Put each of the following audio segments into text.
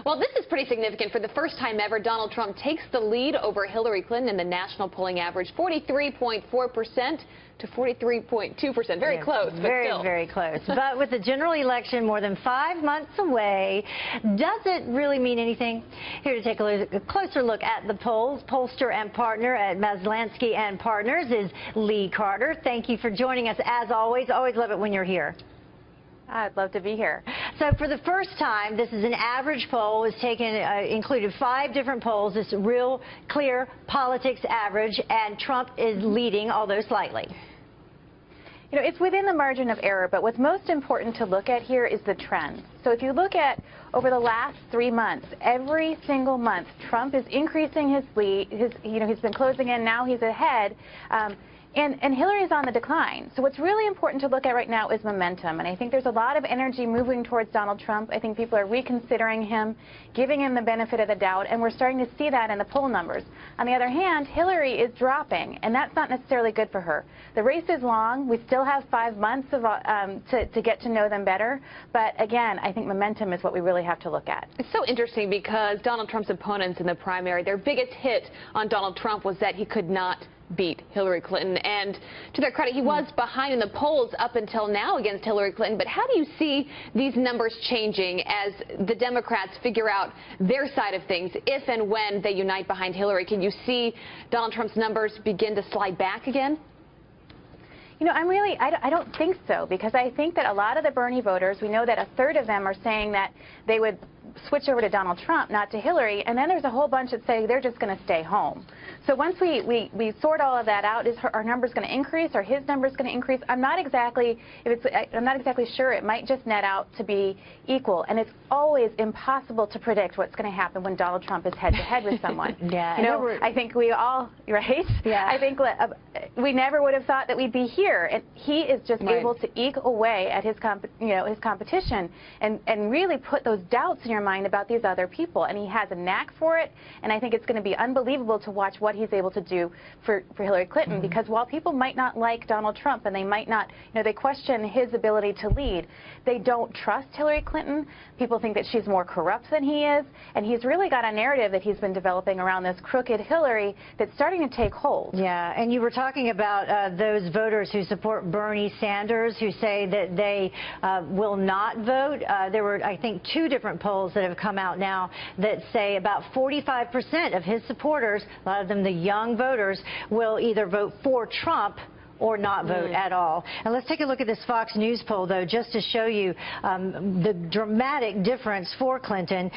Well, this is pretty significant. For the first time ever, Donald Trump takes the lead over Hillary Clinton in the national polling average, 43.4% to 43.2%. Very close, but very, still. very close. But with the general election more than 5 months away, does it really mean anything? Here to take a closer look at the polls, pollster and partner at Maslansky and Partners is Lee Carter. Thank you for joining us, as always. Always love it when you're here. I'd love to be here. So for the first time, this is an average poll. It's included 5 different polls. This real clear politics average, and Trump is leading, although slightly. You know, it's within the margin of error, but what's most important to look at here is the trend. So if you look at over the last 3 months, every single month, Trump is increasing his lead. He's been closing in. Now he's ahead. And Hillary's on the decline. So what's really important to look at right now is momentum. And I think there's a lot of energy moving towards Donald Trump. I think people are reconsidering him, giving him the benefit of the doubt, and we're starting to see that in the poll numbers. On the other hand, Hillary is dropping, and that's not necessarily good for her. The race is long. We still have 5 months to get to know them better. But again, I think momentum is what we really have to look at. It's so interesting because Donald Trump's opponents in the primary, their biggest hit on Donald Trump was that he could not beat Hillary Clinton. And to their credit, he was behind in the polls up until now against Hillary Clinton. But how do you see these numbers changing as the Democrats figure out their side of things, if and when they unite behind Hillary? Can you see Donald Trump's numbers begin to slide back again? You know, I don't think so, because I think that a lot of the Bernie voters, we know that 1/3 of them are saying that they would switch over to Donald Trump, not to Hillary, and then there's a whole bunch that say they're just going to stay home. So once we sort all of that out, is our numbers going to increase or his numbers going to increase? I'm not exactly sure. It might just net out to be equal, and it's always impossible to predict what's going to happen when Donald Trump is head-to-head with someone. Yeah, you know, I think we all, right? Yeah. I think we never would have thought that we'd be here, and he is just able to eke away at his competition and really put those doubts in your mind about these other people, and he has a knack for it. And I think it's going to be unbelievable to watch what he's able to do for Hillary Clinton, because while people might not like Donald Trump and they might not, they question his ability to lead, they don't trust Hillary Clinton. People think that she's more corrupt than he is, and he's really got a narrative that he's been developing around this crooked Hillary that's starting to take hold. Yeah, and you were talking about those voters who support Bernie Sanders, who say that they will not vote. There were, I think, 2 different polls that have come out now that say about 45% of his supporters, a lot of them the young voters, will either vote for Trump or not vote at all. And let's take a look at this Fox News poll, though, just to show you the dramatic difference for Clinton.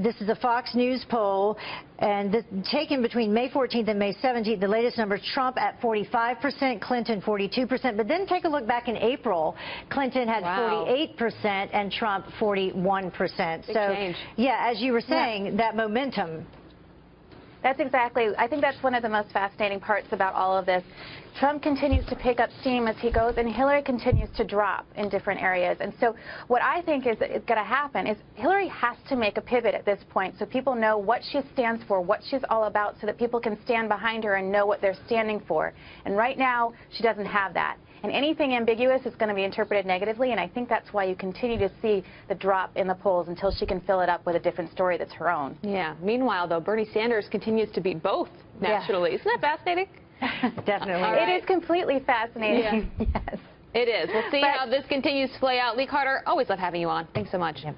This is a Fox News poll, and taken between May 14th and May 17th. The latest numbers, Trump at 45%, Clinton 42%. But then take a look back in April. Clinton had 48% and Trump 41%. Big change. Yeah, as you were saying, that momentum. That's exactly, I think that's one of the most fascinating parts about all of this. Trump continues to pick up steam as he goes, and Hillary continues to drop in different areas. And so what I think is going to happen is Hillary has to make a pivot at this point so people know what she stands for, what she's all about, so that people can stand behind her and know what they're standing for. And right now, she doesn't have that. And anything ambiguous is going to be interpreted negatively, and I think that's why you continue to see the drop in the polls until she can fill it up with a different story that's her own. Yeah. Meanwhile, though, Bernie Sanders continues to beat both nationally. Isn't that fascinating? Definitely. Right. It is completely fascinating. Yeah. Yes. It is. We'll see how this continues to play out. Lee Carter, always love having you on. Thanks so much. Yeah.